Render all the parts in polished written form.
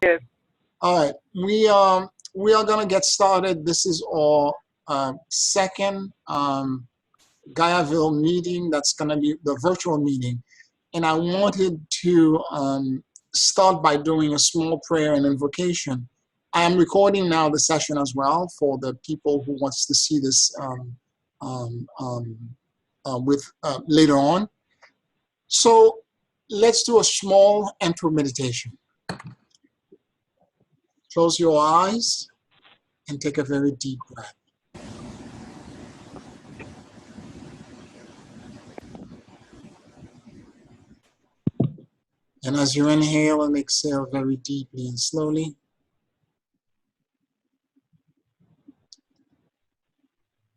Yes. All right, we are gonna get started. This is our second Gaiaville meeting. That's gonna be the virtual meeting, and I wanted to start by doing a small prayer and invocation. I am recording now the session as well for the people who wants to see this later on. So let's do a small intro meditation. Close your eyes and take a very deep breath. And as you inhale and exhale very deeply and slowly,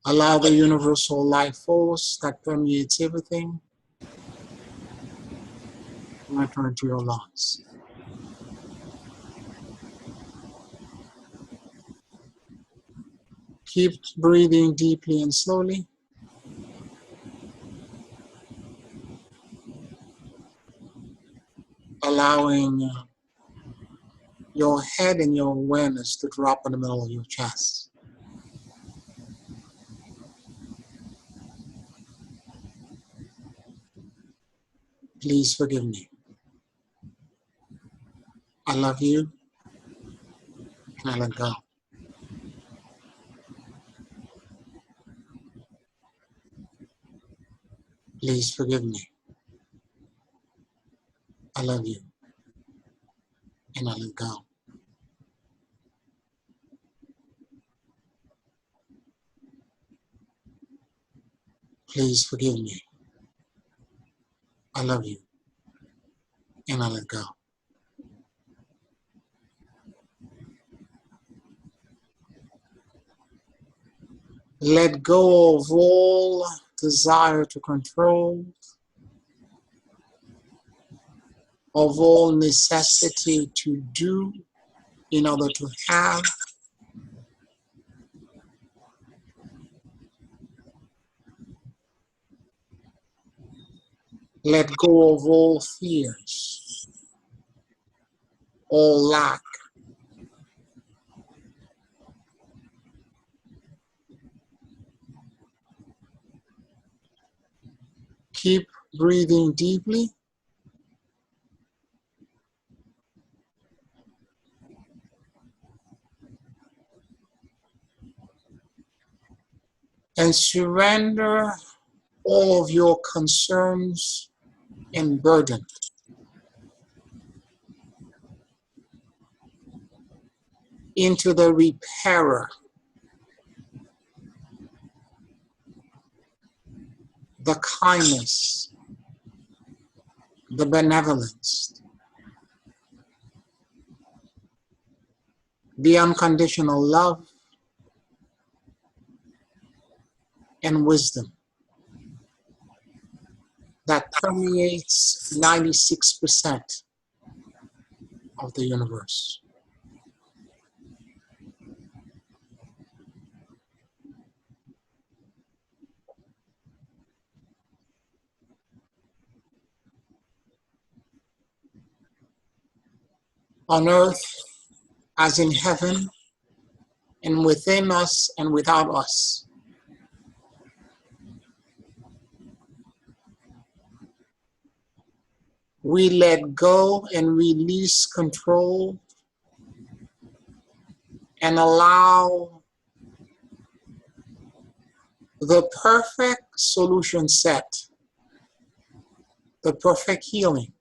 allow the universal life force that permeates everything to enter into your lungs. Keep breathing deeply and slowly. Allowing your head and your awareness to drop in the middle of your chest. Please forgive me. I love you and I let go. Please forgive me. I love you and I let go. Please forgive me. I love you and I let go. Let go of all desire to control, of all necessity to do in order to have. Let go of all fears, all lack. Keep breathing deeply. And surrender all of your concerns and burden into the repairer, the kindness, the benevolence, the unconditional love and wisdom that permeates 96% of the universe. On earth as in heaven, and within us and without us. We let go and release control and allow the perfect solution set, the perfect healing,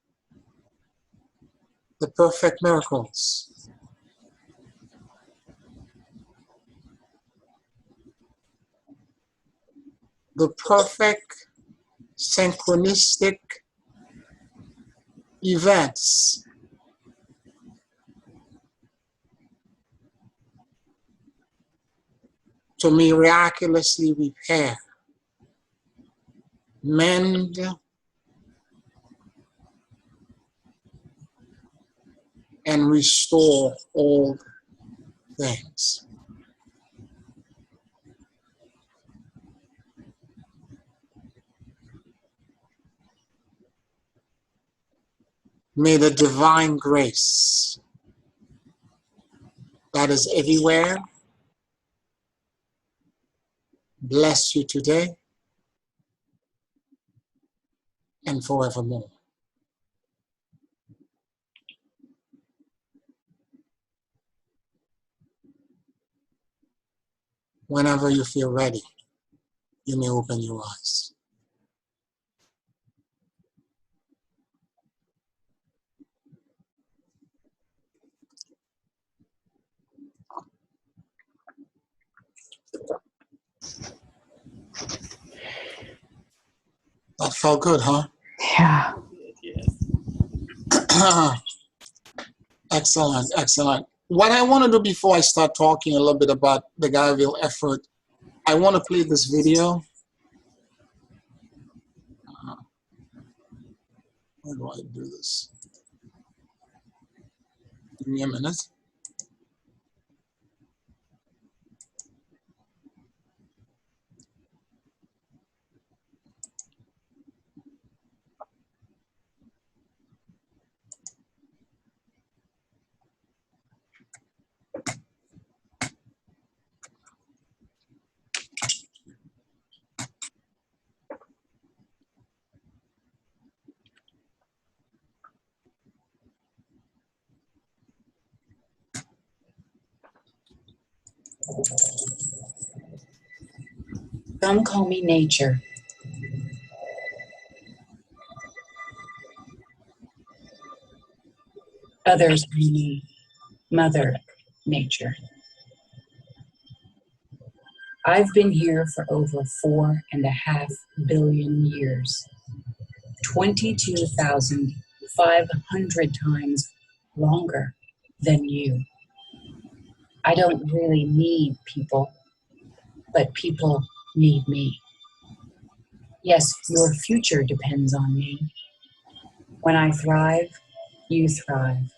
the perfect miracles, the perfect synchronistic events to miraculously repair, mend, and restore all things. May the divine grace that is everywhere, bless you today and forevermore. Whenever you feel ready, you may open your eyes. That felt good, huh? Yeah. Excellent, excellent. What I want to do before I start talking a little bit about the Gaiaville effort, I want to play this video. How do I do this? Give me a minute. Some call me nature. Others call me Mother Nature. I've been here for over 4.5 billion years, 22,500 times longer than you. I don't really need people, but people need me. Yes, your future depends on me. When I thrive, you thrive.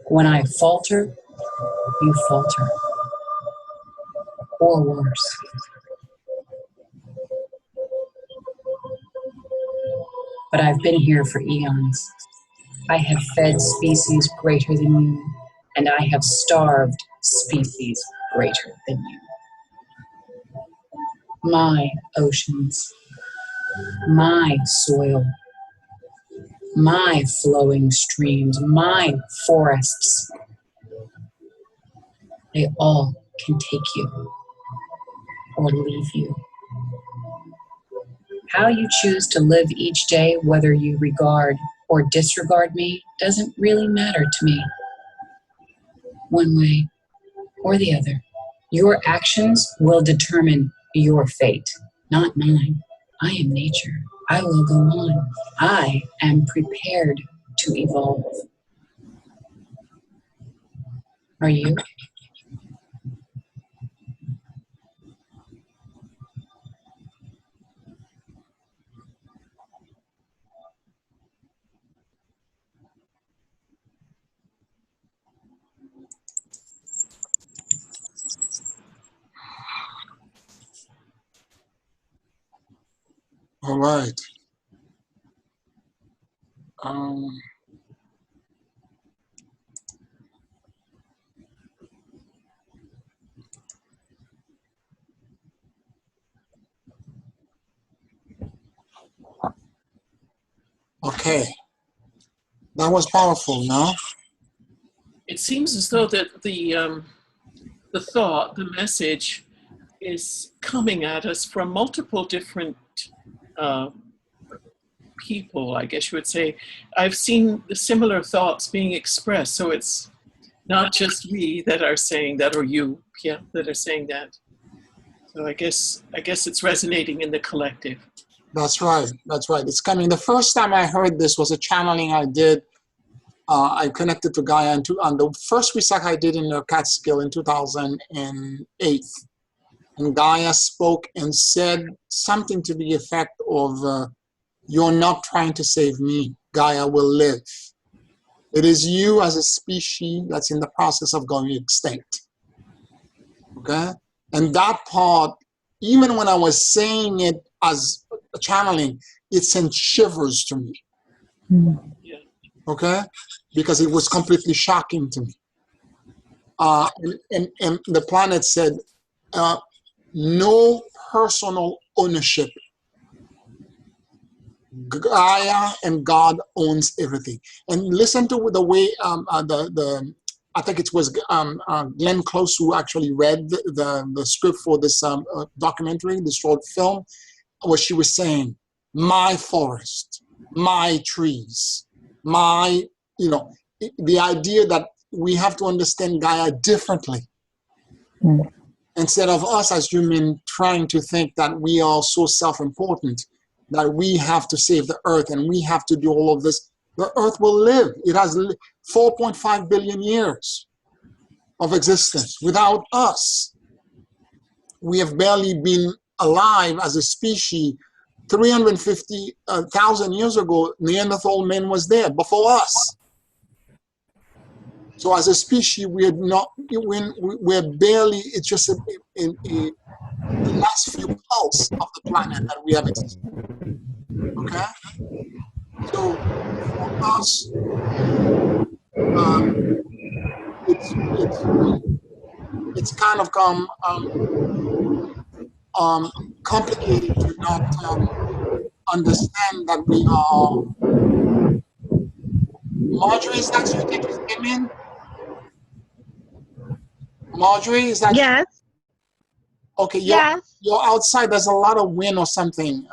When I falter, you falter. Or worse. But I've been here for eons. I have fed species greater than you, and I have starved species greater than you. My oceans, my soil, my flowing streams, my forests, they all can take you or leave you. How you choose to live each day, whether you regard or disregard me, doesn't really matter to me. One way or the other. Your actions will determine your fate, not mine. I am nature. I will go on. I am prepared to evolve. Are you? All right. Okay. That was powerful, no? It seems as though that the thought, the message, is coming at us from multiple different people, I guess you would say. I've seen the similar thoughts being expressed, so it's not just we that are saying that, or you, yeah, that are saying that. So I guess it's resonating in the collective. That's right. That's right. It's coming. The first time I heard this was a channeling I did. I connected to Gaia on the first research I did in the Catskill in 2008. And Gaia spoke and said something to the effect of, you're not trying to save me. Gaia will live. It is you as a species that's in the process of going extinct. Okay? And that part, even when I was saying it as a channeling, it sent shivers to me. Yeah. Okay? Because it was completely shocking to me. And the planet said, no personal ownership. Gaia and God owns everything. And listen to the way I think it was Glenn Close who actually read the script for this documentary, this short film, where she was saying, my forest, my trees, my, the idea that we have to understand Gaia differently. Mm. Instead of us as human trying to think that we are so self-important, that we have to save the earth and we have to do all of this. The earth will live. It has 4.5 billion years of existence. Without us, we have barely been alive as a species. 350,000 years ago, Neanderthal man was there before us. So as a species, we're barely, it's just the last few pulse of the planet that we have existed. Okay? So for us, it's kind of complicated to not understand that we are. Marjorie, is that you that just came in? Marjorie, is that Yes. you? Okay, Yes. you're outside. There's a lot of wind or something.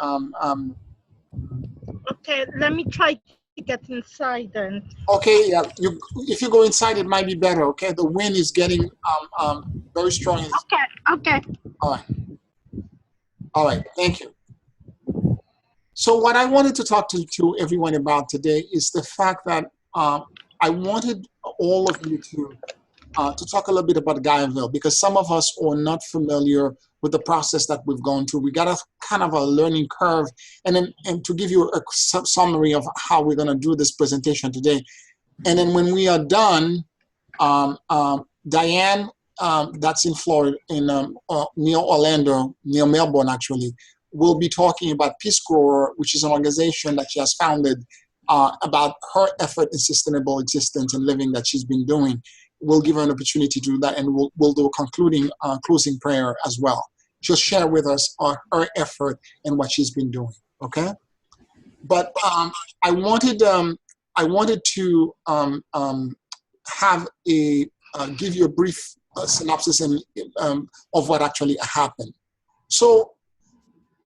Okay, let me try to get inside then. Okay, yeah. If you go inside, it might be better. Okay, the wind is getting very strong. Okay. All right. Thank you. So what I wanted to talk to everyone about today is the fact that I wanted all of you to talk a little bit about GaiaVille, because some of us are not familiar with the process that we've gone through. We got a kind of a learning curve, and to give you a summary of how we're going to do this presentation today. And then when we are done, Diane, that's in Florida, near Orlando, near Melbourne actually, will be talking about Peace Grower, which is an organization that she has founded about her effort in sustainable existence and living that she's been doing. We'll give her an opportunity to do that, and we'll do a concluding closing prayer as well. She'll share with us her effort and what she's been doing. Okay, but I wanted to have give you a brief synopsis of what actually happened. So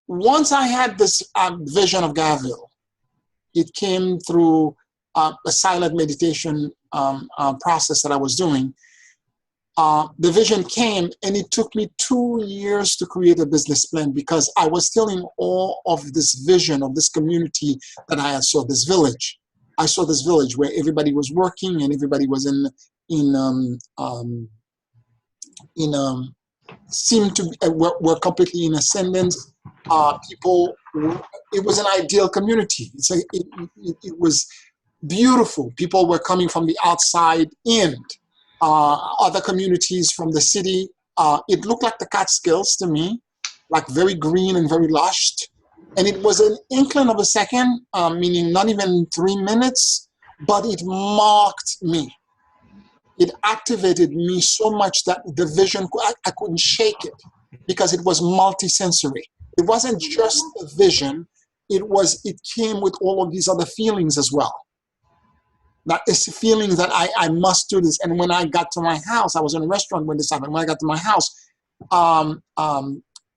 once I had this vision of GaiaVille, it came through a silent meditation process that I was doing. The vision came, and it took me 2 years to create a business plan, because I was still in awe of this vision of this community that I saw, this village. I saw this village where everybody was working and everybody was seemed to were completely in ascendance. People, it was an ideal community. It was beautiful. People were coming from the outside in. Other communities from the city. It looked like the Catskills to me, like very green and very lush. And it was an inkling of a second, meaning not even 3 minutes, but it marked me. It activated me so much that the vision, I couldn't shake it, because it was multisensory. It wasn't just a vision, it came with all of these other feelings as well. That is feeling that I must do this. And when I got to my house, I was in a restaurant when this happened. When I got to my house,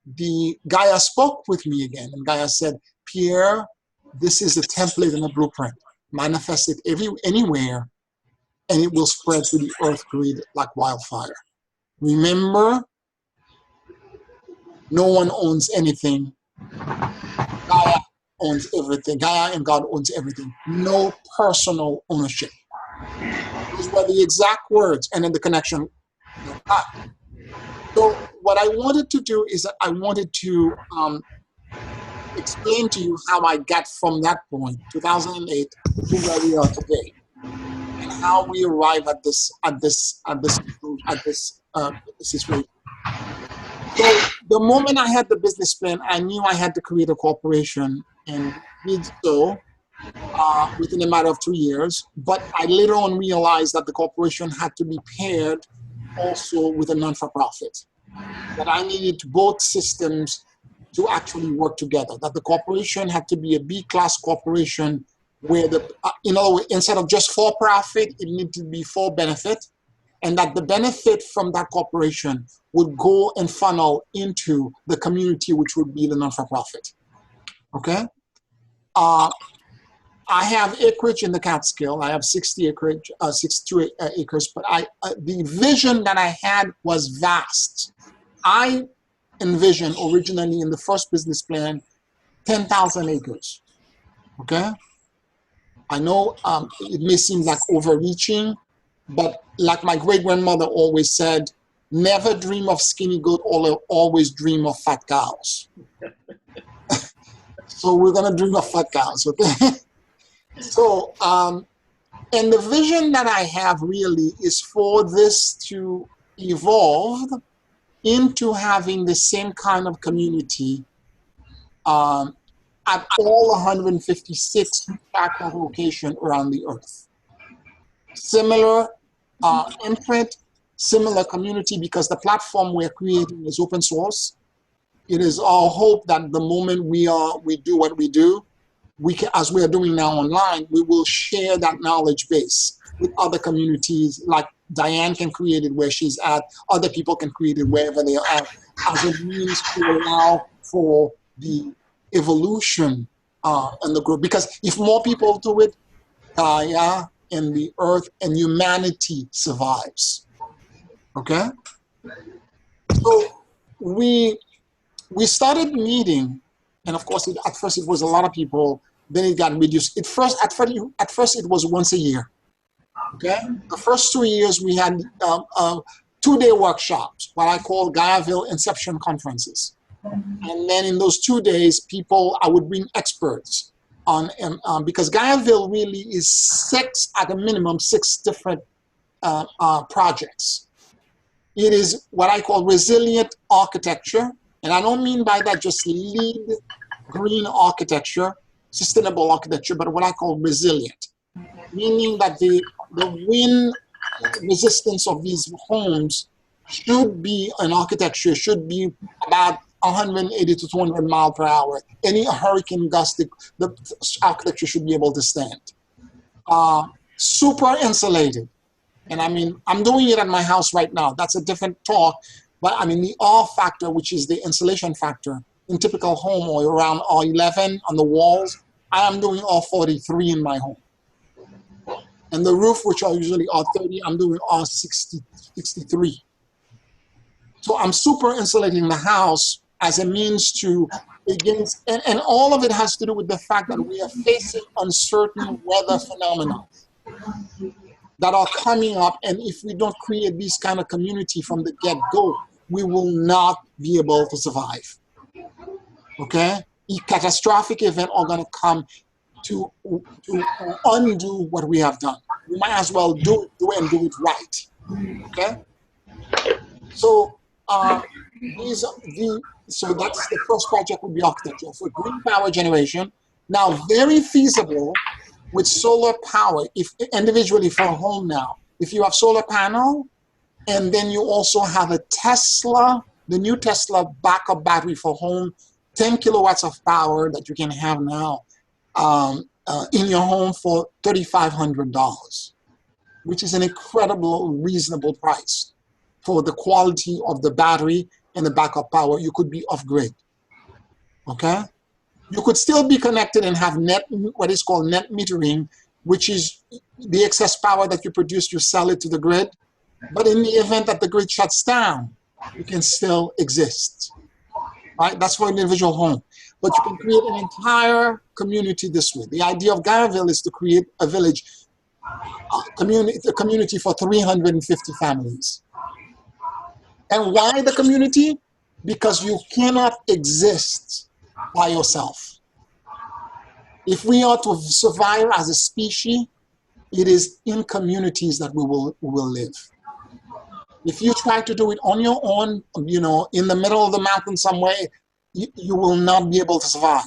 the Gaia spoke with me again. And Gaia said, Pierre, this is a template and a blueprint. Manifest it anywhere, and it will spread to the earth grid like wildfire. Remember, no one owns anything. Gaia owns everything. Gaia and God owns everything. No personal ownership. Those were the exact words, and then the connection. So what I wanted to do is that I wanted to explain to you how I got from that point, 2008, to where we are today, and how we arrive at this situation. So the moment I had the business plan, I knew I had to create a corporation, and did so within a matter of 2 years. But I later on realized that the corporation had to be paired also with a non-for-profit. That I needed both systems to actually work together. That the corporation had to be a B-class corporation where instead of just for-profit, it needed to be for benefit, and that the benefit from that corporation would go and funnel into the community, which would be the non-for-profit. Okay? I have acreage in the Catskill. I have 62 acres, but the vision that I had was vast. I envisioned originally in the first business plan 10,000 acres. Okay? I know it may seem like overreaching, but like my great-grandmother always said, never dream of skinny goat, always dream of fat cows. So we're gonna dream of fat cows, okay? So, and the vision that I have really is for this to evolve into having the same kind of community at all 156 chakra locations around the earth. Similar imprint, similar community, because the platform we're creating is open source. It is our hope that the moment we do what we do, we can, as we are doing now online, we will share that knowledge base with other communities. Like Diane can create it where she's at, other people can create it wherever they are at, as a means to allow for the evolution and the growth. Because if more people do it, Gaia and the earth and humanity survives. Okay? So we started meeting, and of course, at first it was a lot of people. Then it got reduced. At first it was once a year. Okay, the first 2 years we had 2-day workshops, what I call Gaiaville Inception Conferences. And then in those 2 days, I would bring experts on, because Gaiaville really is at a minimum, 6 different projects. It is what I call resilient architecture. And I don't mean by that just lead green architecture, sustainable architecture, but what I call resilient, meaning that the wind resistance of these homes should be, an architecture should be about 180 to 200 miles per hour. Any hurricane gust, the architecture should be able to stand. Super insulated. And I mean, I'm doing it at my house right now. That's a different talk. But I mean, the R factor, which is the insulation factor, in typical home or around R11 on the walls, I am doing R43 in my home. And the roof, which are usually R30, I'm doing R63. So I'm super insulating the house as a means to against, and all of it has to do with the fact that we are facing uncertain weather phenomena that are coming up, and if we don't create this kind of community from the get-go, we will not be able to survive. Okay? A catastrophic event are going to come to undo what we have done. We might as well do it right. Okay? So so that's the first project would be architecture for green power generation. Now, very feasible with solar power, if individually for a home now. If you have solar panel, and then you also have a Tesla, the new Tesla backup battery for home, 10 kilowatts of power that you can have now in your home for $3,500, which is an incredible, reasonable price for the quality of the battery and the backup power. You could be off-grid, okay? You could still be connected and have what is called net metering, which is the excess power that you produce, you sell it to the grid. But in the event that the grid shuts down, you can still exist, right? That's for an individual home. But you can create an entire community this way. The idea of Gaiaville is to create a village, a community for 350 families. And why the community? Because you cannot exist by yourself. If we are to survive as a species, it is in communities that we will live. If you try to do it on your own, you know, in the middle of the mountain somewhere, you will not be able to survive.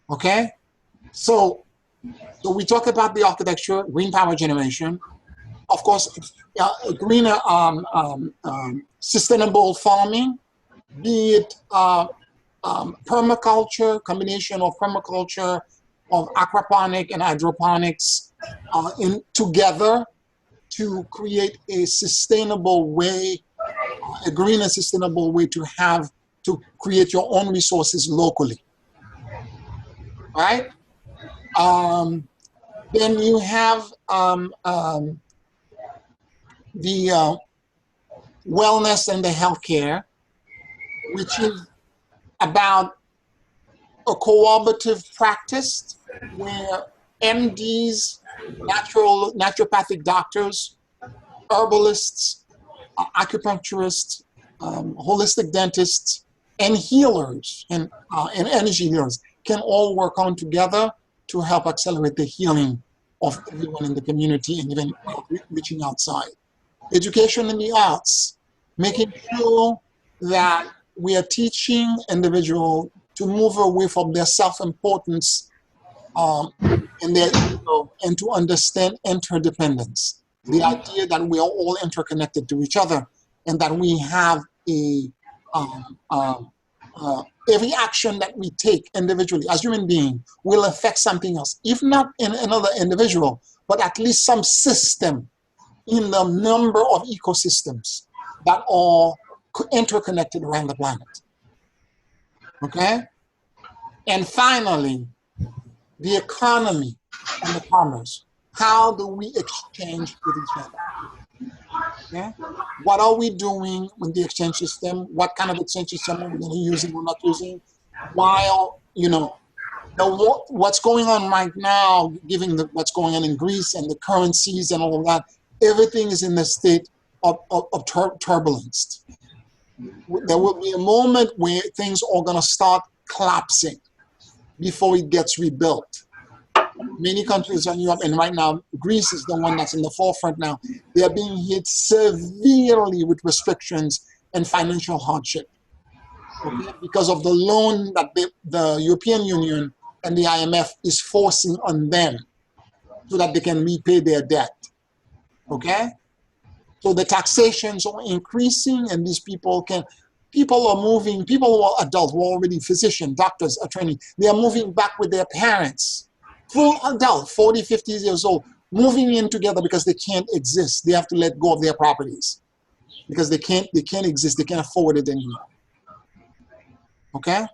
Okay? So we talk about the architecture, green power generation. of course, greener, sustainable farming, be it permaculture, combination of permaculture, of aquaponic and hydroponics in together to create a sustainable way, a green and sustainable way to create your own resources locally, right? Then you have the wellness and the healthcare, which is about a cooperative practice where MDs, naturopathic doctors, herbalists, acupuncturists, holistic dentists, and healers and energy healers can all work on together to help accelerate the healing of everyone in the community and even reaching outside. Education in the arts, making sure that we are teaching individuals to move away from their self-importance and their ego and to understand interdependence. The idea that we are all interconnected to each other and that we have every action that we take individually as human beings will affect something else, if not in another individual, but at least some system in the number of ecosystems that are interconnected around the planet. Okay? And finally, the economy and the commerce. How do we exchange with each other? Okay? What are we doing with the exchange system? What kind of exchange system are we going to use and we're not using? While, what's going on right now, given what's going on in Greece and the currencies and all of that, everything is in the state of turbulence. There will be a moment where things are going to start collapsing before it gets rebuilt. Many countries in Europe, and right now, Greece is the one that's in the forefront now. They are being hit severely with restrictions and financial hardship, okay? Because of the loan that the European Union and the IMF is forcing on them so that they can repay their debt, okay? So the taxations are increasing, and these people are moving, people who are adults, who are already physicians, doctors, attorneys, they are moving back with their parents. Full adult, 40, 50 years old, moving in together because they can't exist. They have to let go of their properties because they can't exist. They can't afford it anymore. Okay?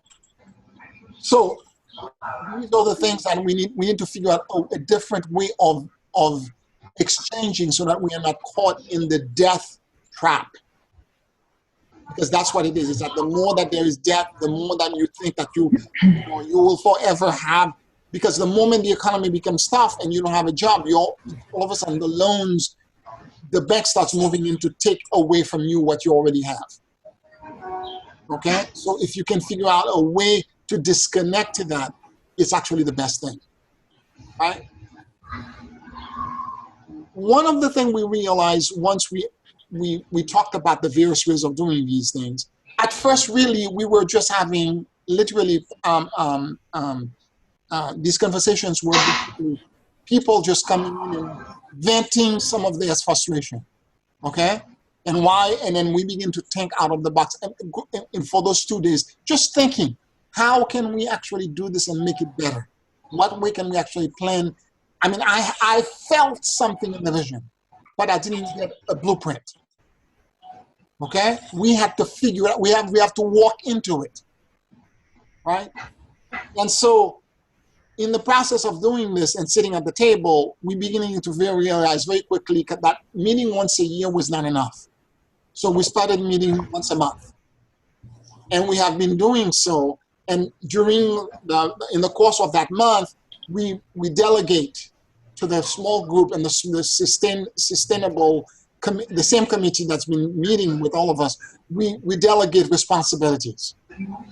So these are the things that we need to figure out a different way of exchanging so that we are not caught in the death trap. Because that's what it is. It's that the more that there is death, the more that you think that you will forever have. Because the moment the economy becomes tough and you don't have a job, all of a sudden the loans, the bank starts moving in to take away from you what you already have. Okay? So if you can figure out a way to disconnect to that, it's actually the best thing. Right? One of the things we realized once we talked about the various ways of doing these things, at first really we were just having literally these conversations were people just coming in and venting some of their frustration, okay? And then we begin to think out of the box. And for those 2 days, just thinking, how can we actually do this and make it better? What way can we actually plan? I mean, I felt something in the vision, but I didn't get a blueprint, okay? We had to figure it out. We have to walk into it, right? And so, in the process of doing this and sitting at the table, we beginning to realize very quickly that meeting once a year was not enough. So we started meeting once a month. And we have been doing so. And in the course of that month, we delegate to the small group and the sustainable, the same committee that's been meeting with all of us, we delegate responsibilities.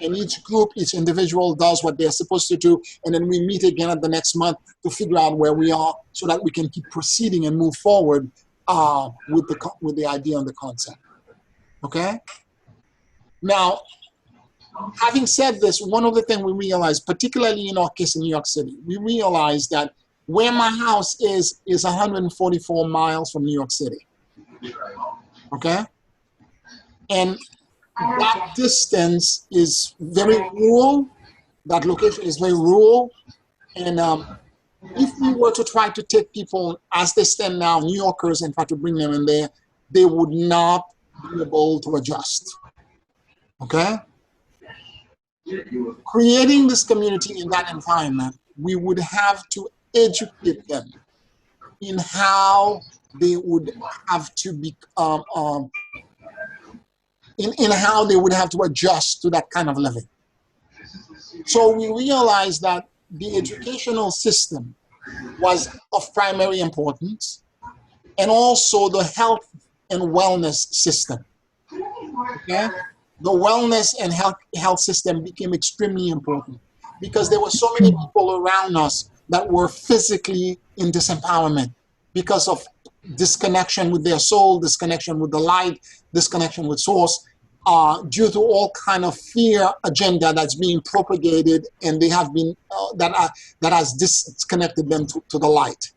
And each group, each individual does what they're supposed to do, and then we meet again at the next month to figure out where we are so that we can keep proceeding and move forward with the idea and the concept. Okay? Now, having said this, one of the things we realized, particularly in our case in New York City, we realized that Where my house is 144 miles from New York City. Okay? And that distance is very rural. That location is very rural. And if we were to try to take people as they stand now, New Yorkers, and try to bring them in there, they would not be able to adjust. Okay? Creating this community in that environment, we would have to educate them in how they would have to be, in how they would have to adjust to that kind of living. So we realized that the educational system was of primary importance, and also the health and wellness system. Okay? The wellness and health system became extremely important because there were so many people around us that were physically in disempowerment because of disconnection with their soul, disconnection with the light, disconnection with source, due to all kind of fear agenda that's being propagated, and they have been that has disconnected them to the light.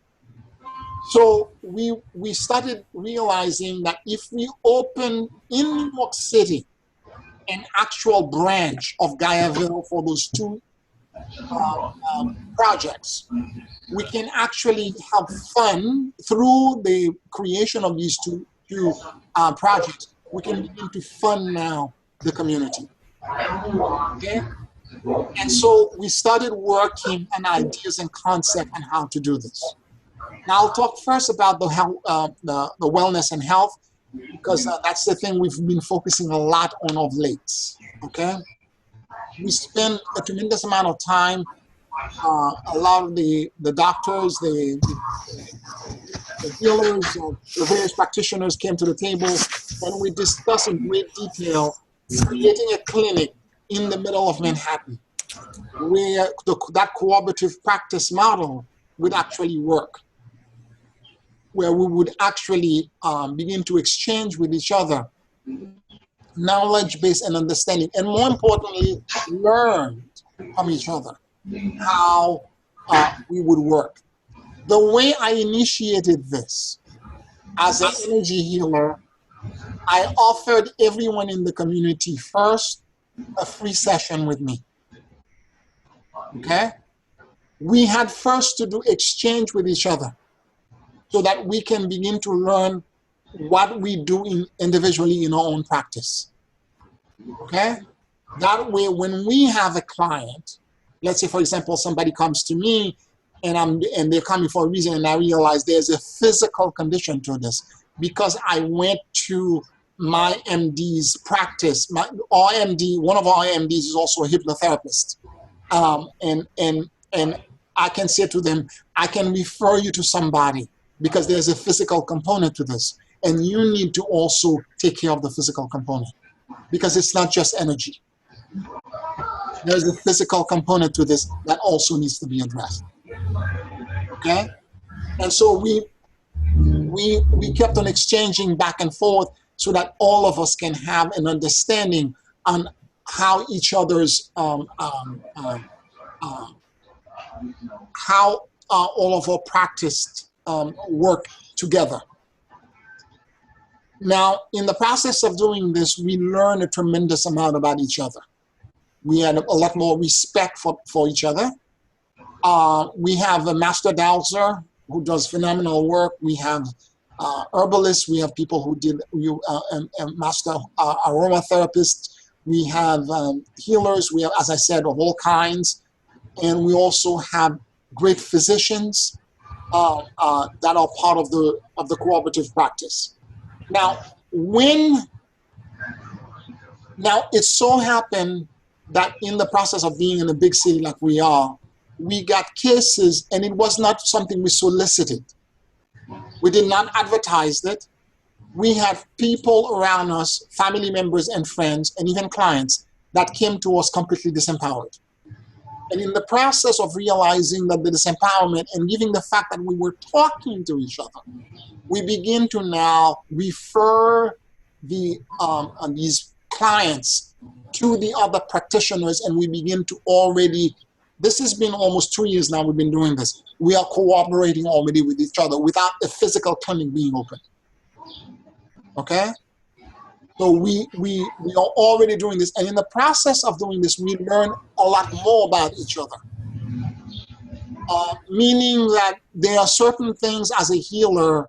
So we started realizing that if we open in New York City an actual branch of GaiaVille for those two projects, we can actually have fun through the creation of these two projects. We can begin to fund now the community. Okay? And so we started working on ideas and concepts on how to do this. Now I'll talk first about the health, the wellness and health, because that's the thing we've been focusing a lot on of late. Okay? We spend a tremendous amount of time, a lot of the doctors, the healers, the various practitioners came to the table, and we discussed in great detail creating a clinic in the middle of Manhattan where that cooperative practice model would actually work, where we would actually begin to exchange with each other knowledge base and understanding, and more importantly, learn from each other how we would work. The way I initiated this as an energy healer, I offered everyone in the community first a free session with me. Okay? We had first to do exchange with each other so that we can begin to learn what we do individually in our own practice. Okay? That way, when we have a client, let's say, for example, somebody comes to me and they're coming for a reason, and I realize there's a physical condition to this because I went to my MD's practice. Our MD, one of our MDs is also a hypnotherapist. And I can say to them, I can refer you to somebody because there's a physical component to this. And you need to also take care of the physical component because it's not just energy. There's a physical component to this that also needs to be addressed. Okay? And so we kept on exchanging back and forth so that all of us can have an understanding on how each other's how all of our practice work together. Now, in the process of doing this, we learned a tremendous amount about each other. We had a lot more respect for each other. We have a master dowser who does phenomenal work. We have herbalists. We have people who did master aromatherapists. We have healers. We have, as I said, of all kinds. And we also have great physicians that are part of the cooperative practice. Now, it so happened that in the process of being in a big city like we are, we got cases, and it was not something we solicited. We did not advertise it. We had people around us, family members and friends, and even clients that came to us completely disempowered. And in the process of realizing that the disempowerment and given the fact that we were talking to each other, we begin to now refer these clients to the other practitioners, and we begin to already This has been almost 2 years now we've been doing this. We are cooperating already with each other without a physical clinic being open. Okay? So we are already doing this. And in the process of doing this, we learn a lot more about each other. Meaning that there are certain things as a healer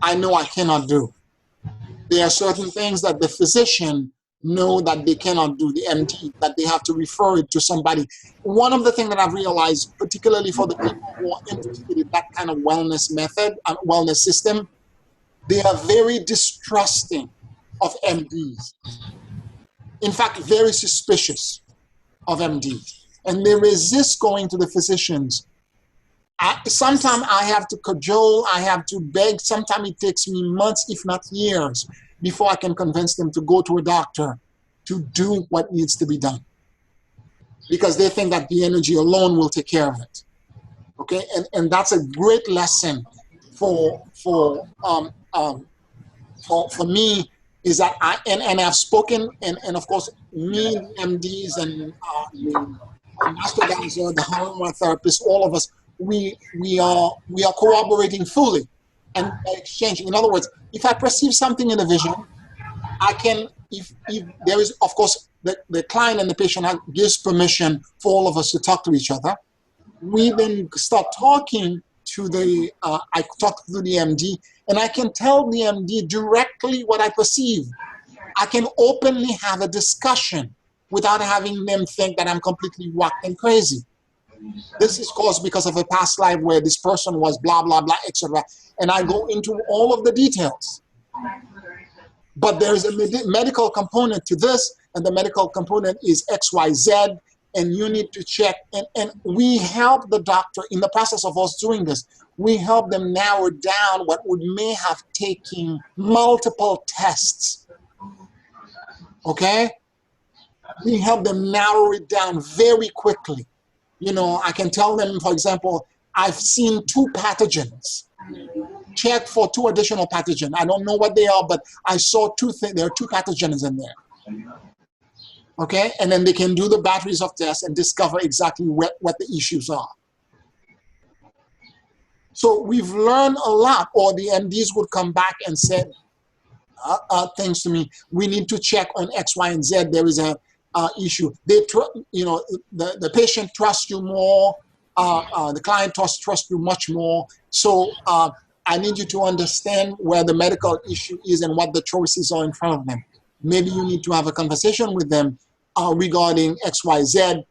I know I cannot do. There are certain things that the physician know that they cannot do, the MD, that they have to refer it to somebody. One of the things that I've realized, particularly for the people who are interested in that kind of wellness method, wellness system, they are very distrusting of MDs. In fact, very suspicious of MDs. And they resist going to the physicians. Sometimes I have to cajole, I have to beg. Sometimes it takes me months, if not years, before I can convince them to go to a doctor to do what needs to be done. Because they think that the energy alone will take care of it. Okay, and that's a great lesson for me, is that and I've spoken, and of course me, the MDs, and the master dancer, the hormone therapist, all of us, we are cooperating fully and exchanging. In other words, if I perceive something in a vision, I can, if there is, of course, the client and the patient gives permission for all of us to talk to each other. We then start talking to I talk to the MD, and I can tell the MD directly what I perceive. I can openly have a discussion without having them think that I'm completely whacked and crazy. This is caused because of a past life where this person was blah, blah, blah, etc. And I go into all of the details. But there is a medical component to this, and the medical component is XYZ, and you need to check. And we help the doctor in the process of us doing this. We help them narrow down what may have taken multiple tests. Okay? We help them narrow it down very quickly. You know, I can tell them, for example, I've seen 2 pathogens. Check for 2 additional pathogens. I don't know what they are, but I saw 2 things. There are 2 pathogens in there. Okay? And then they can do the batteries of tests and discover exactly what the issues are. So we've learned a lot, or the MDs would come back and say things to me. We need to check on X, Y, and Z. There is a issue. The patient trusts you more. The client trusts you much more. So I need you to understand where the medical issue is and what the choices are in front of them. Maybe you need to have a conversation with them regarding X, Y, Z,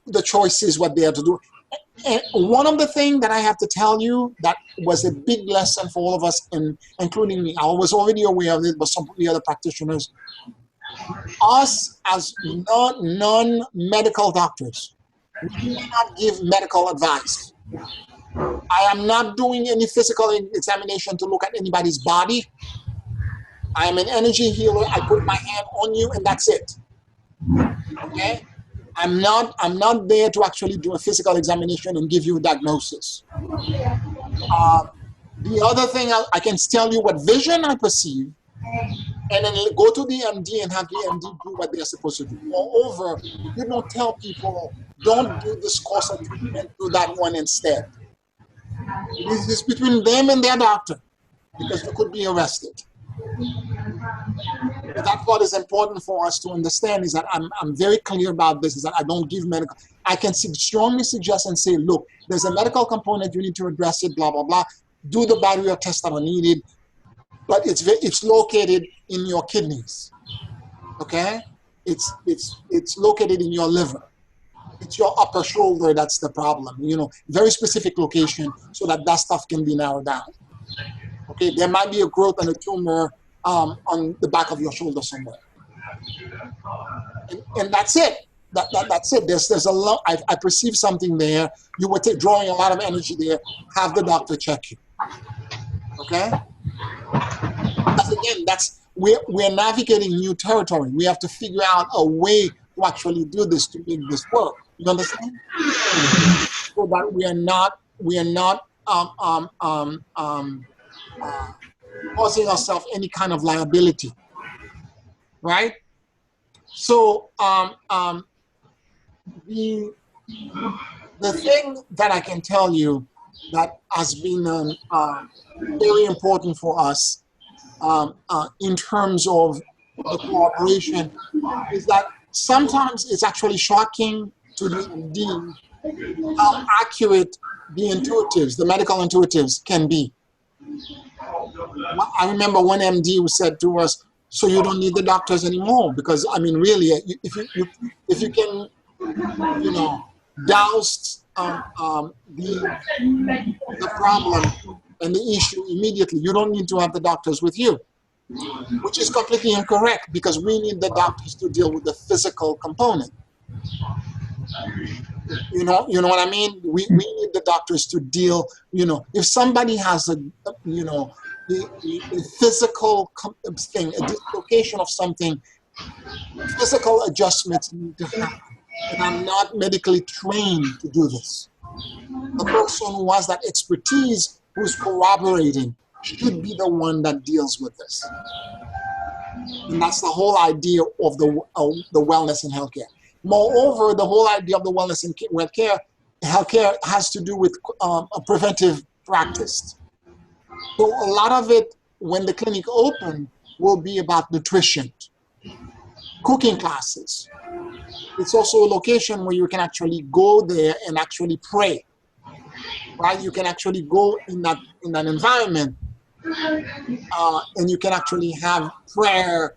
the choices, what they have to do. And one of the things that I have to tell you that was a big lesson for all of us, including me, I was already aware of it, but some of the other practitioners, us as non-medical doctors, we do not give medical advice. I am not doing any physical examination to look at anybody's body. I am an energy healer. I put my hand on you and that's it. Okay? I'm not there to actually do a physical examination and give you a diagnosis. The other thing, I can tell you what vision I perceive, and then go to the MD and have the MD do what they're supposed to do. Moreover, you don't tell people, don't do this course of treatment, do that one instead. This is between them and their doctor, because you could be arrested. That part is important for us to understand, is that I'm very clear about this, is that I don't give medical. I can strongly suggest and say, look, there's a medical component, you need to address it, blah, blah, blah. Do the barrier tests that are needed, but it's located in your kidneys, okay? It's located in your liver. It's your upper shoulder that's the problem, very specific location so that stuff can be narrowed down. Okay, there might be a growth and a tumor on the back of your shoulder somewhere. And that's it. That's it. There's a lot. I perceive something there. You were drawing a lot of energy there. Have the doctor check you. Okay? Because again, we're navigating new territory. We have to figure out a way to actually do this, to make this work. You understand? So that we are not causing ourselves any kind of liability, right? So The thing that I can tell you that has been very important for us in terms of the cooperation is that sometimes it's actually shocking to the MD how accurate the intuitives, the medical intuitives, can be. I remember one MD who said to us, "So you don't need the doctors anymore because I mean, really, if you can, you know, douse the problem and the issue immediately, you don't need to have the doctors with you," which is completely incorrect because we need the doctors to deal with the physical component. You know what I mean? We need the doctors to deal, if somebody has a physical thing, a dislocation of something, physical adjustments need to happen. And I'm not medically trained to do this. The person who has that expertise, who's corroborating, should be the one that deals with this. And that's the whole idea of the wellness in healthcare. Moreover, the whole idea of the wellness in healthcare has to do with a preventive practice. So a lot of it, when the clinic open, will be about nutrition, cooking classes. It's also a location where you can actually go there and actually pray. Right? You can actually go in that environment, and you can actually have prayer.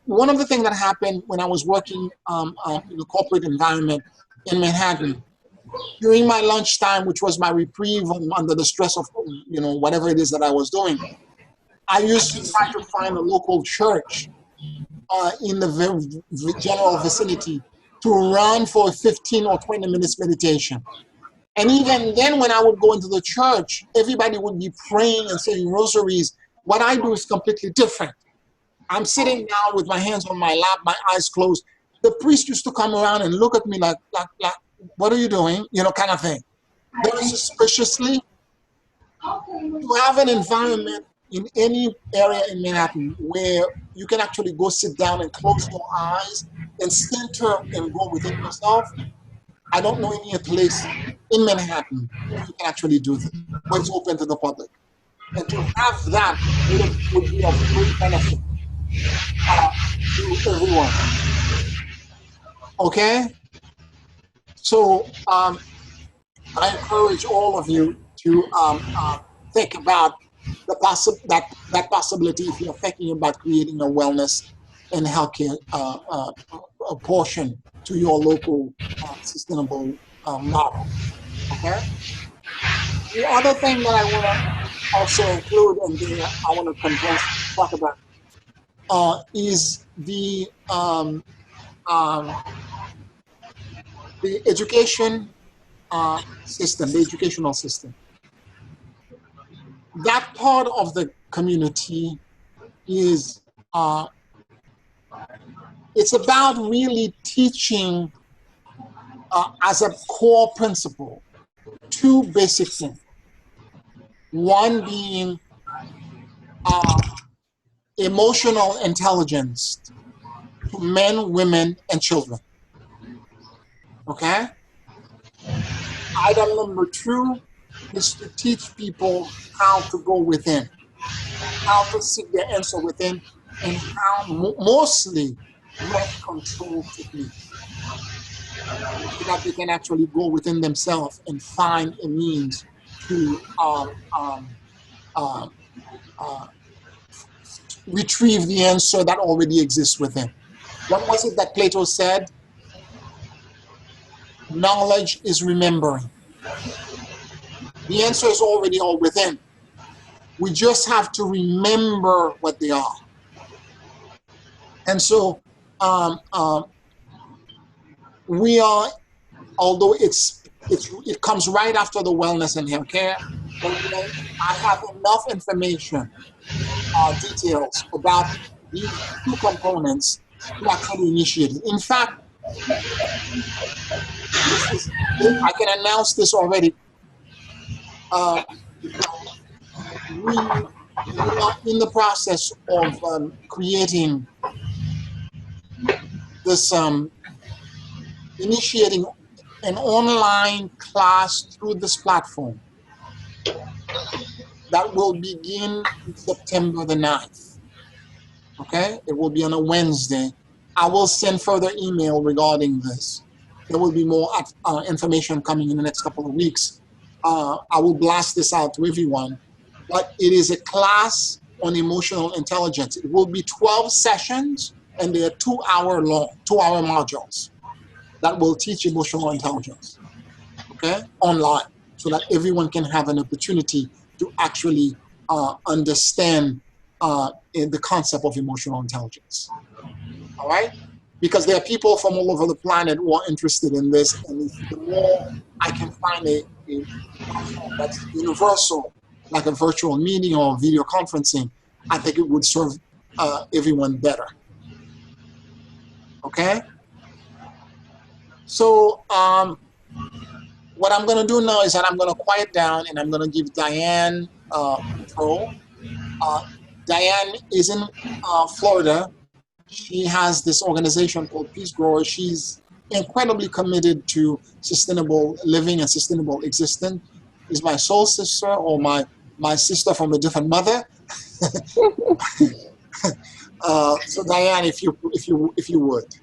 One of the things that happened when I was working in a corporate environment in Manhattan, during my lunchtime, which was my reprieve under the stress of whatever it is that I was doing, I used to try to find a local church in the general vicinity to run for 15 or 20 minutes meditation. And even then, when I would go into the church, everybody would be praying and saying rosaries. What I do is completely different. I'm sitting down with my hands on my lap, my eyes closed. The priest used to come around and look at me like what are you doing? Kind of thing. Very suspiciously. To have an environment in any area in Manhattan where you can actually go sit down and close your eyes and center and go within yourself, I don't know any place in Manhattan where you can actually do this, where it's open to the public. And to have that would be of great benefit to everyone. Okay? So I encourage all of you to think about that possibility if you're thinking about creating a wellness and healthcare a portion to your local sustainable model. Okay? The other thing that I want to also include and I want to talk about is the education system, the educational system. That part of the community is it's about really teaching as a core principle two basic things. One being emotional intelligence to men, women, and children. Okay? Item number 2 is to teach people how to go within, how to seek their answer within, and how mostly breath control techniques, so that they can actually go within themselves and find a means to retrieve the answer that already exists within. What was it that Plato said? Knowledge is remembering. The answer is already all within. We just have to remember what they are. And so we are, although it comes right after the wellness and healthcare, but I have enough information, details about these two components to actually initiate it. In fact, I can announce this already. We are in the process of creating this initiating an online class through this platform that will begin September the 9th. Okay, it will be on a Wednesday. I will send further email regarding this. There will be more information coming in the next couple of weeks. I will blast this out to everyone. But it is a class on emotional intelligence. It will be 12 sessions, and they are 2-hour long, 2-hour modules that will teach emotional intelligence, okay, online, so that everyone can have an opportunity to actually understand the concept of emotional intelligence. All right? Because there are people from all over the planet who are interested in this, and the more I can find a platform that's universal, like a virtual meeting or video conferencing, I think it would serve everyone better. Okay? So what I'm going to do now is that I'm going to quiet down and I'm going to give Diane control. Diane is in Florida. She has this organization called Peace Growers. She's incredibly committed to sustainable living and sustainable existence. She's my soul sister, or my sister from a different mother. So Diane, if you would.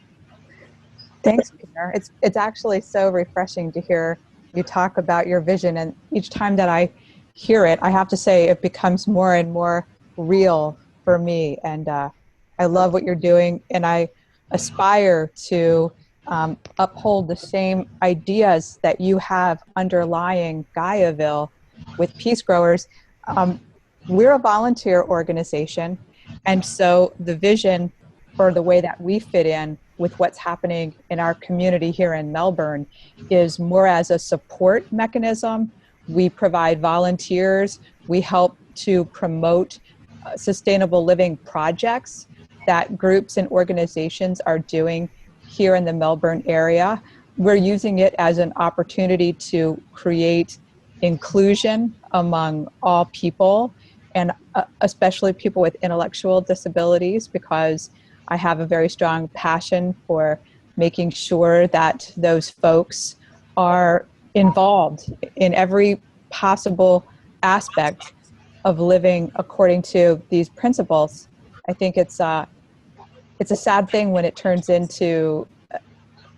Thanks, Peter. It's actually so refreshing to hear you talk about your vision, and each time that I hear it, I have to say it becomes more and more real for me. And I love what you're doing, and I aspire to uphold the same ideas that you have underlying Gaiaville with Peace Growers. We're a volunteer organization, and so the vision for the way that we fit in with what's happening in our community here in Melbourne is more as a support mechanism. We provide volunteers. We help to promote sustainable living projects that groups and organizations are doing here in the Melbourne area. We're using it as an opportunity to create inclusion among all people, and especially people with intellectual disabilities, because I have a very strong passion for making sure that those folks are involved in every possible aspect of living according to these principles. I think it's a sad thing when it turns into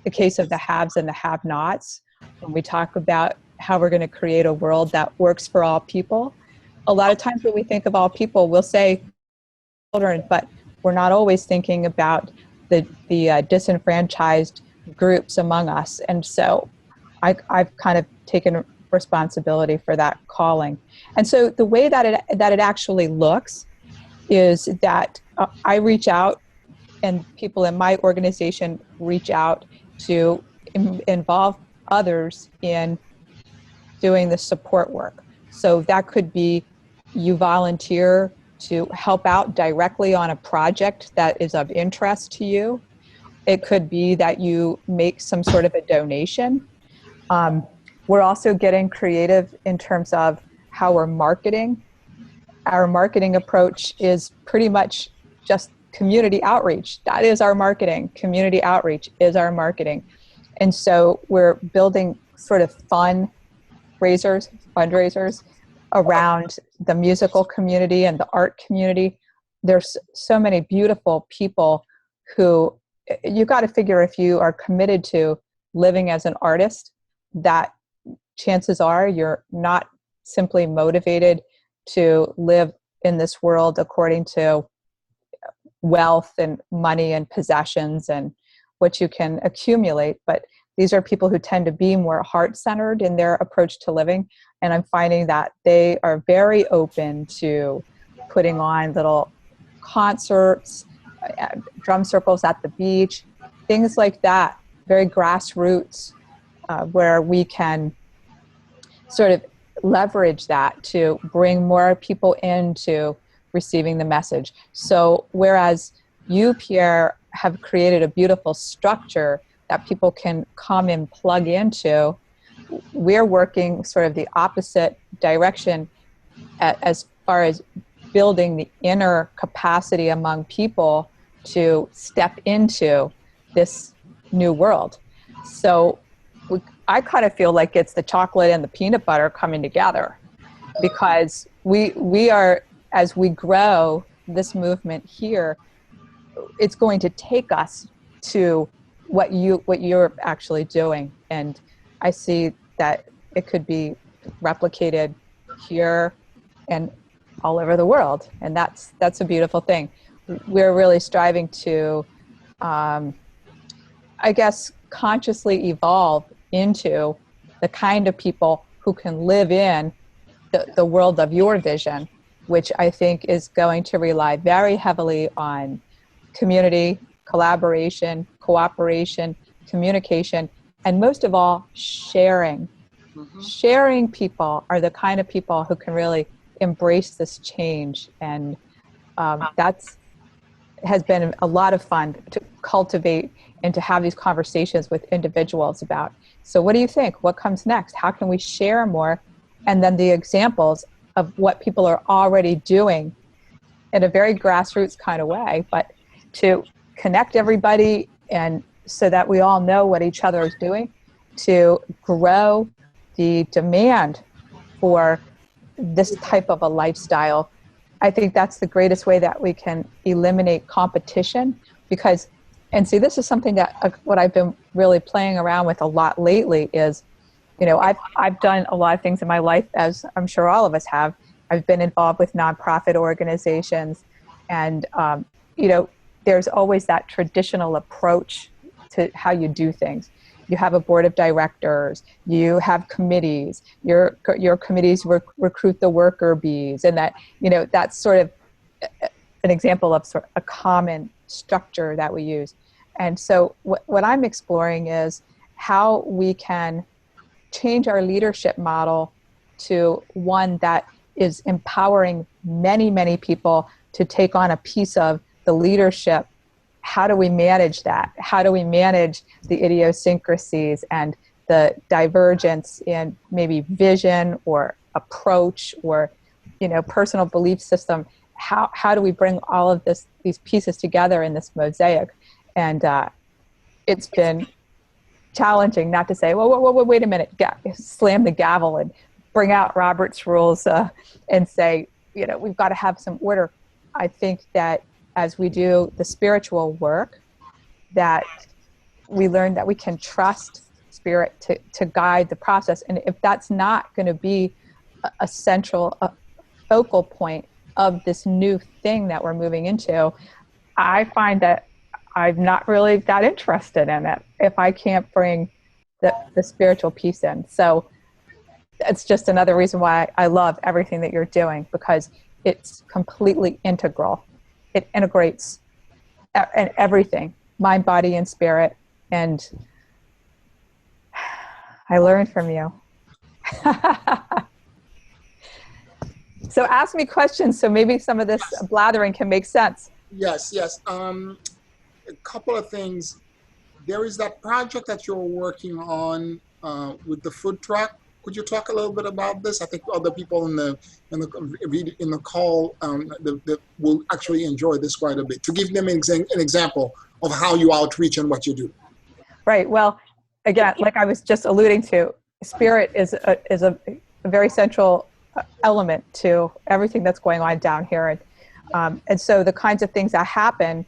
the case of the haves and the have-nots. When we talk about how we're going to create a world that works for all people, a lot of times when we think of all people, we'll say children, but we're not always thinking about the disenfranchised groups among us. And so I've kind of taken responsibility for that calling. And so the way that it actually looks is that I reach out, and people in my organization reach out to involve others in doing the support work. So that could be you volunteer to help out directly on a project that is of interest to you. It could be that you make some sort of a donation. We're also getting creative in terms of how we're marketing. Our marketing approach is pretty much just community outreach. That is our marketing. Community outreach is our marketing. And so we're building sort of fundraisers around the musical community and the art community. There's so many beautiful people who, you got to figure, if you are committed to living as an artist, that chances are you're not simply motivated to live in this world according to wealth and money and possessions and what you can accumulate, but these are people who tend to be more heart-centered in their approach to living. And I'm finding that they are very open to putting on little concerts, drum circles at the beach, things like that, very grassroots, where we can sort of leverage that to bring more people into receiving the message. So whereas you, Pierre, have created a beautiful structure that people can come and plug into, we're working sort of the opposite direction as far as building the inner capacity among people to step into this new world. So I kind of feel like it's the chocolate and the peanut butter coming together, because we are, as we grow this movement here, it's going to take us to what you're actually doing. And I see that it could be replicated here and all over the world. And that's a beautiful thing. We're really striving to, I guess, consciously evolve into the kind of people who can live in the world of your vision, which I think is going to rely very heavily on community, collaboration, cooperation, communication, and most of all, sharing. Mm-hmm. Sharing people are the kind of people who can really embrace this change. And that's has been a lot of fun to cultivate and to have these conversations with individuals about. So what do you think? What comes next? How can we share more? And then the examples of what people are already doing in a very grassroots kind of way, but to connect everybody and so that we all know what each other is doing, to grow the demand for this type of a lifestyle. I think that's the greatest way that we can eliminate competition, because, and see, this is something that what I've been really playing around with a lot lately is, you know, I've done a lot of things in my life, as I'm sure all of us have. I've been involved with nonprofit organizations, and you know, there's always that traditional approach to how you do things. You have a board of directors, you have committees, your committees recruit the worker bees, and that, you know, that's sort of an example of sort of a common structure that we use. And so what I'm exploring is how we can change our leadership model to one that is empowering many, many people to take on a piece of the leadership. How do we manage that? How do we manage the idiosyncrasies and the divergence in maybe vision or approach or, you know, personal belief system? How do we bring all of these pieces together in this mosaic? And it's been challenging not to say, well, wait a minute, slam the gavel and bring out Robert's rules and say, you know, we've got to have some order. I think that as we do the spiritual work, that we learn that we can trust spirit to guide the process. And if that's not going to be a central focal point of this new thing that we're moving into, I find that I'm not really that interested in it if I can't bring the spiritual piece in. So it's just another reason why I love everything that you're doing, because it's completely integral. It integrates everything, mind, body, and spirit. And I learned from you. So ask me questions so maybe some of this blathering can make sense. Yes. A couple of things. There is that project that you're working on with the food truck. Could you talk a little bit about this? I think other people in the call that will actually enjoy this quite a bit. To give them an example of how you outreach and what you do. Right. Well, again, like I was just alluding to, spirit is a very central element to everything that's going on down here, and so the kinds of things that happen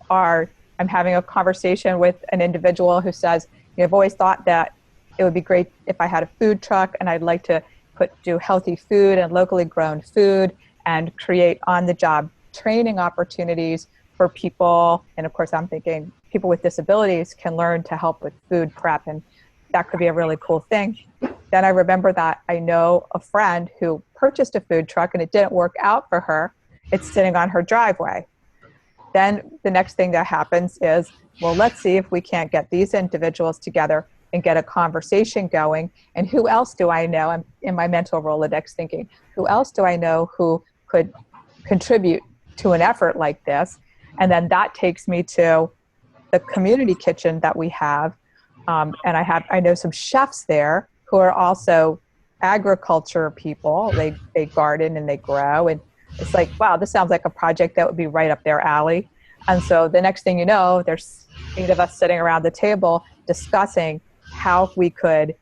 are, I'm having a conversation with an individual who says, you know, I've always thought that it would be great if I had a food truck, and I'd like to do healthy food and locally grown food and create on-the-job training opportunities for people. And of course, I'm thinking people with disabilities can learn to help with food prep, and that could be a really cool thing. Then I remember that I know a friend who purchased a food truck and it didn't work out for her. It's sitting on her driveway. Then the next thing that happens is, well, let's see if we can't get these individuals together and get a conversation going. And who else do I know? I'm in my mental Rolodex thinking, who else do I know who could contribute to an effort like this? And then that takes me to the community kitchen that we have. And I know some chefs there who are also agriculture people. They garden and they grow. And it's like, wow, this sounds like a project that would be right up their alley. And so the next thing you know, there's 8 of us sitting around the table discussing how we could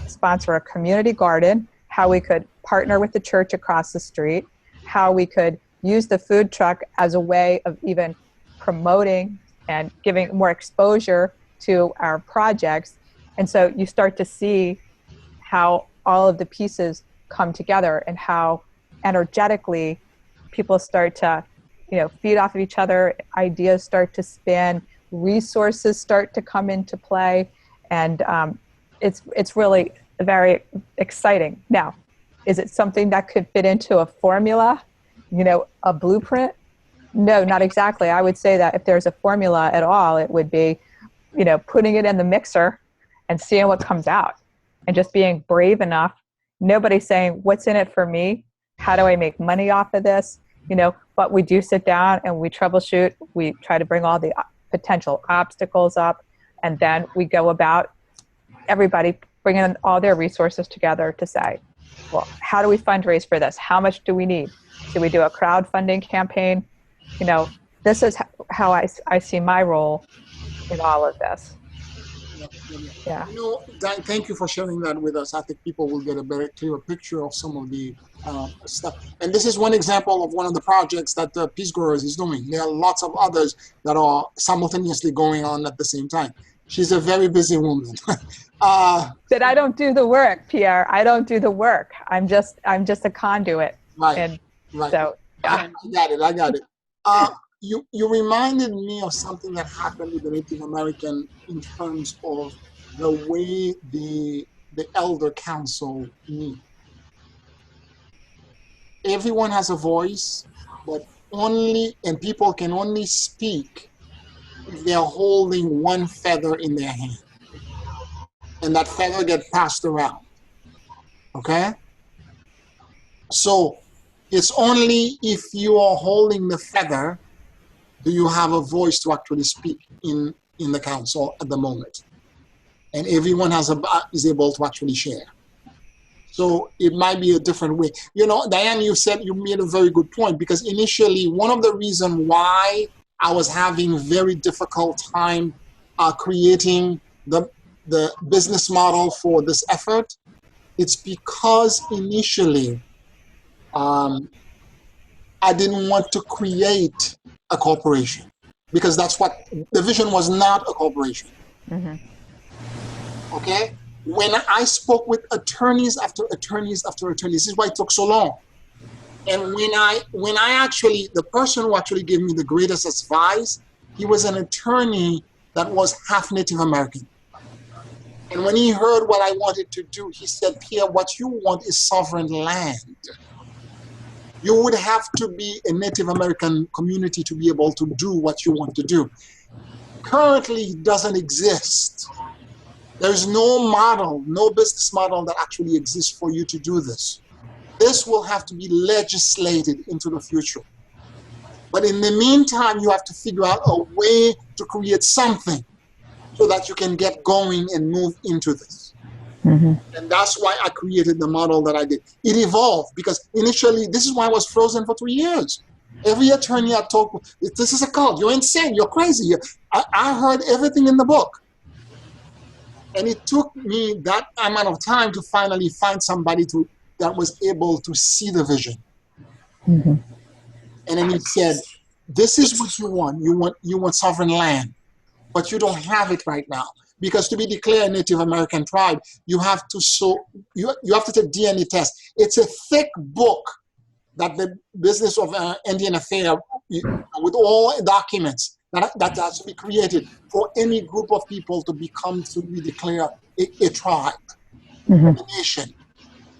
sponsor a community garden, how we could partner with the church across the street, how we could use the food truck as a way of even promoting and giving more exposure to our projects. And so you start to see how all of the pieces come together and how energetically people start to, feed off of each other, ideas start to spin, resources start to come into play, and it's really very exciting. Now, is it something that could fit into a formula, a blueprint? No, not exactly. I would say that if there's a formula at all, it would be, putting it in the mixer and seeing what comes out, and just being brave enough. Nobody's saying, what's in it for me? How do I make money off of this? But we do sit down and we troubleshoot. We try to bring all the potential obstacles up, and then we go about everybody bringing all their resources together to say, well, how do we fundraise for this? How much do we need? Should we do a crowdfunding campaign? This is how I see my role in all of this. Yeah. Dan, thank you for sharing that with us. I think people will get a better, clearer picture of some of the stuff. And this is one example of one of the projects that Peace Growers is doing. There are lots of others that are simultaneously going on at the same time. She's a very busy woman. But I don't do the work, Pierre. I don't do the work. I'm just a conduit. Right. And right. So yeah. I got it. You reminded me of something that happened with the Native American in terms of the way the elder council meet. Everyone has a voice, but people can only speak if they're holding one feather in their hand, and that feather gets passed around. Okay? So it's only if you are holding the feather do you have a voice to actually speak in the council at the moment. And everyone is able to actually share. So it might be a different way. Diane, you made a very good point, because initially one of the reasons why I was having very difficult time creating the business model for this effort, it's because initially I didn't want to create a corporation, because that's what the vision was, not a corporation. Mm-hmm. Okay? When I spoke with attorneys after attorneys after attorneys, this is why it took so long. And when I actually, the person who actually gave me the greatest advice, he was an attorney that was half Native American. And when he heard what I wanted to do, he said, Pierre, what you want is sovereign land. You would have to be a Native American community to be able to do what you want to do. Currently, it doesn't exist. There's no model, no business model that actually exists for you to do this. This will have to be legislated into the future. But in the meantime, you have to figure out a way to create something so that you can get going and move into this. Mm-hmm. And that's why I created the model that I did. It evolved, because initially, this is why I was frozen for 3 years. Every attorney I talked with, this is a cult, you're insane, you're crazy. I heard everything in the book. And it took me that amount of time to finally find somebody that was able to see the vision. Mm-hmm. And then he said, this is what you want. You want sovereign land, but you don't have it right now. Because to be declared a Native American tribe, you have to take DNA test. It's a thick book that the Business of Indian Affairs, with all documents that has to be created for any group of people to be declared a tribe, Mm-hmm. a nation.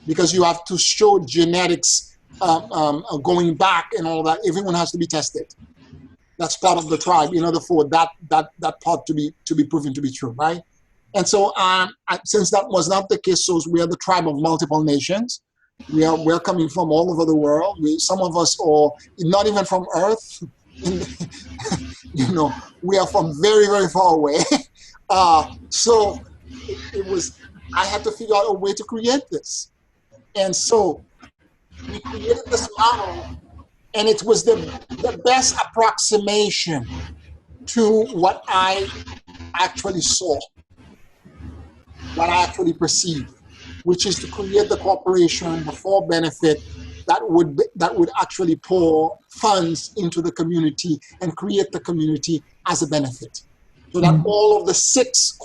Because you have to show genetics going back and all that. Everyone has to be tested. That's part of the tribe in order for that part to be proven to be true, right? And so since that was not the case, so we are the tribe of multiple nations. We're coming from all over the world. Some of us are not even from Earth. We are from very, very far away. So I had to figure out a way to create this. And so we created this model, and it was the best approximation to what I actually saw. what I actually perceive, which is to create the corporation, the for benefit that would actually pour funds into the community and create the community as a benefit, so that all of the six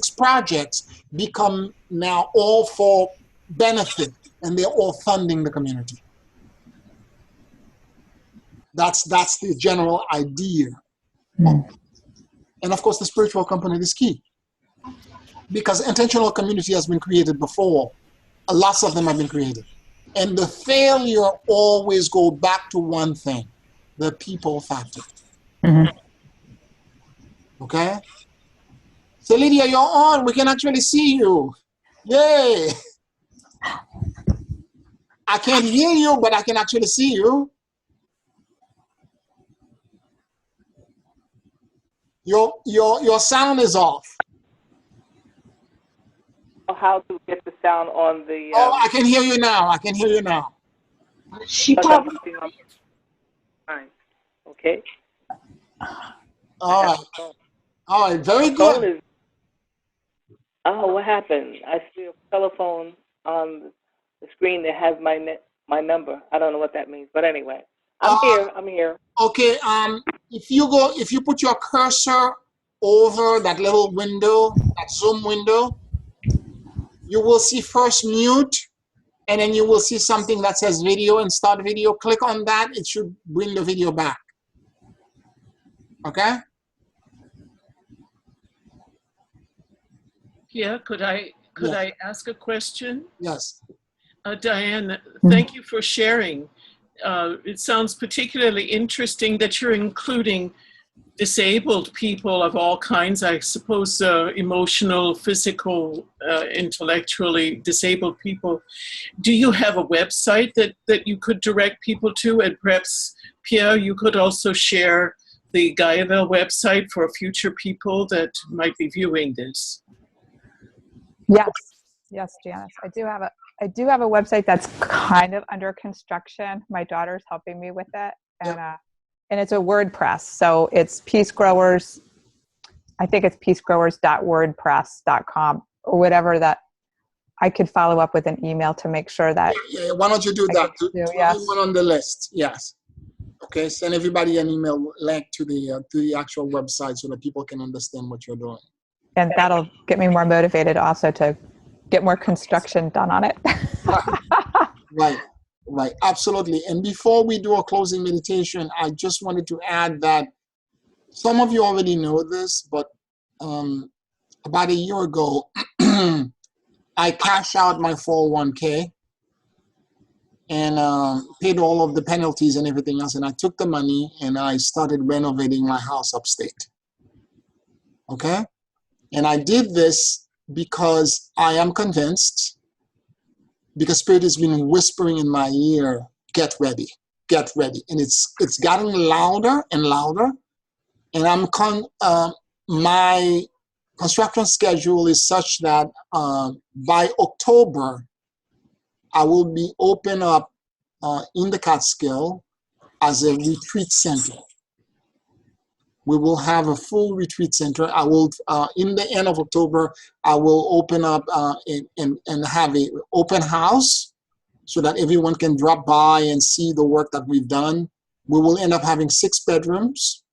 projects become now all for benefit, and they're all funding the community. That's the general idea. And of course, the spiritual component is key, because intentional community has been created before. Lots of them have been created. And the failure always go back to one thing, the people factor. Okay? So Lydia, you're on. We can actually see you. Yay! I can't hear you, but I can actually see you. Your sound is off. How to get the sound on the... Oh, I can hear you now. I can hear you now. She probably... Okay. All right. All right. Very good. Oh, what happened? I see a telephone on the screen that has my number. I don't know what that means, but anyway, I'm here. Okay. If you put your cursor over that little window, that Zoom window, you will see first mute, and then you will see something that says video and start video. Click on that. It should bring the video back. Okay? Yeah, could I ask a question? Yes. Diane, thank you for sharing. It sounds particularly interesting that you're including disabled people of all kinds, I suppose emotional, physical, intellectually disabled people. Do you have a website that you could direct people to? And perhaps, Pierre, you could also share the Gaiaville website for future people that might be viewing this. Yes, Janice. I do have a website that's kind of under construction. My daughter's helping me with it, and it's a WordPress. So it's Peace Growers. I think it's peacegrowers.wordpress.com or whatever that. I could follow up with an email to make sure that. Yeah. Why don't you do that? Yes. Everyone on the list. Yes. Okay. Send everybody an email link to the actual website so that people can understand what you're doing. And that'll get me more motivated also to get more construction done on it. Right. Absolutely. And before we do a closing meditation, I just wanted to add that some of you already know this, but about a year ago, I cashed out my 401k and paid all of the penalties and everything else. And I took the money and I started renovating my house upstate. Okay? And I did this because I am convinced, because Spirit has been whispering in my ear, get ready. And it's gotten louder and louder. And my construction schedule is such that by October, I will be open up in the Catskill as a retreat center. We will have a full retreat center. I will, in the end of October, I will open up and have an open house so that everyone can drop by and see the work that we've done. We will end up having 6 bedrooms,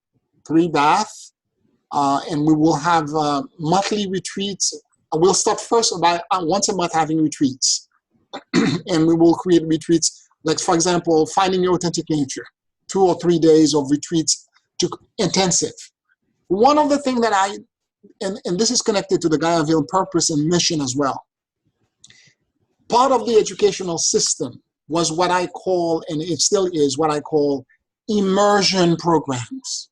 3 baths, and we will have monthly retreats. We'll start first about once a month having retreats. And we will create retreats, like, for example, finding your authentic nature, 2 or 3 days of retreats to intensive. One of the things that and this is connected to the Gaiaville purpose and mission as well. Part of the educational system was what I call, and it still is, what I call immersion programs.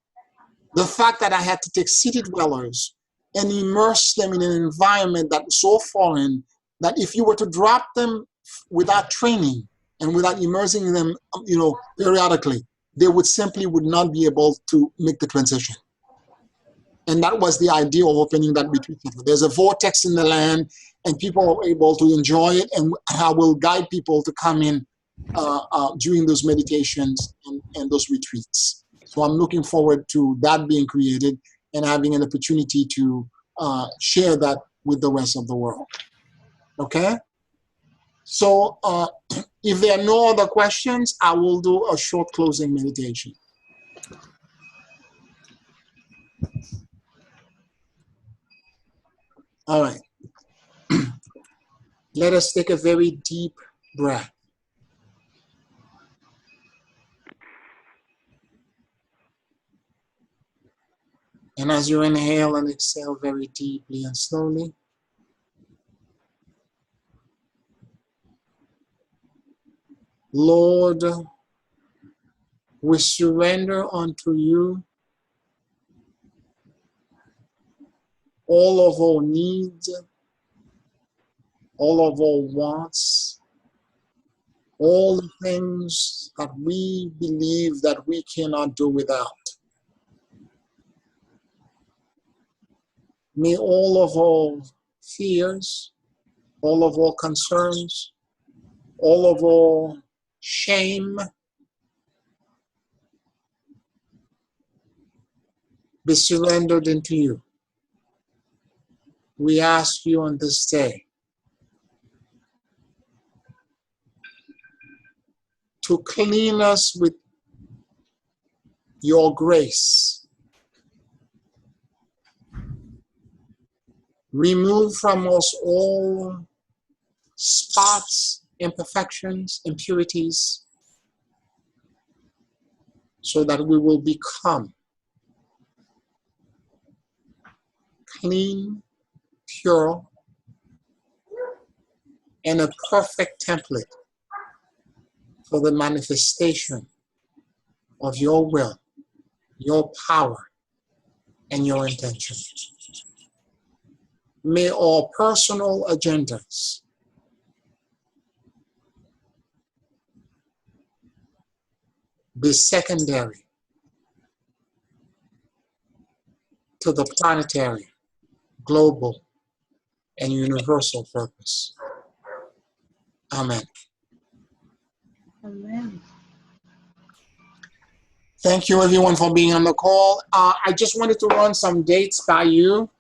The fact that I had to take city dwellers and immerse them in an environment that was so foreign that if you were to drop them without training and without immersing them, periodically, they would not be able to make the transition. And that was the idea of opening that retreat center. There's a vortex in the land, and people are able to enjoy it, and I will guide people to come in during those meditations and those retreats. So I'm looking forward to that being created and having an opportunity to share that with the rest of the world. Okay? So if there are no other questions, I will do a short closing meditation. All right. Let us take a very deep breath. And as you inhale and exhale very deeply and slowly, Lord, we surrender unto you all of our needs, all of our wants, all the things that we believe that we cannot do without. May all of our fears, all of our concerns, all of our shame be surrendered into you. We ask you on this day to clean us with your grace. Remove from us all spots, imperfections, impurities, so that we will become clean, pure, and a perfect template for the manifestation of your will, your power, and your intention. May our personal agendas be secondary to the planetary, global, and universal purpose. Amen. Amen. Thank you everyone for being on the call. I just wanted to run some dates by you.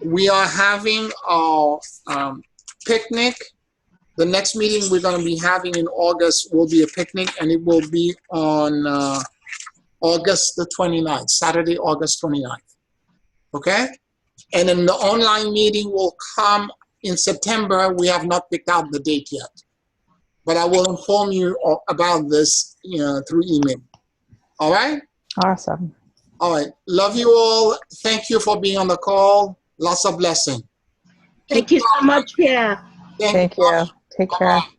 We are having a picnic. The next meeting we're going to be having in August will be a picnic, and it will be on August the 29th, Saturday, August 29th. Okay? And then the online meeting will come in September. We have not picked out the date yet, but I will inform you about this through email. All right? Awesome. All right. Love you all. Thank you for being on the call. Lots of blessing. Thank you so much, Pierre. Thank you. Take care. Bye-bye.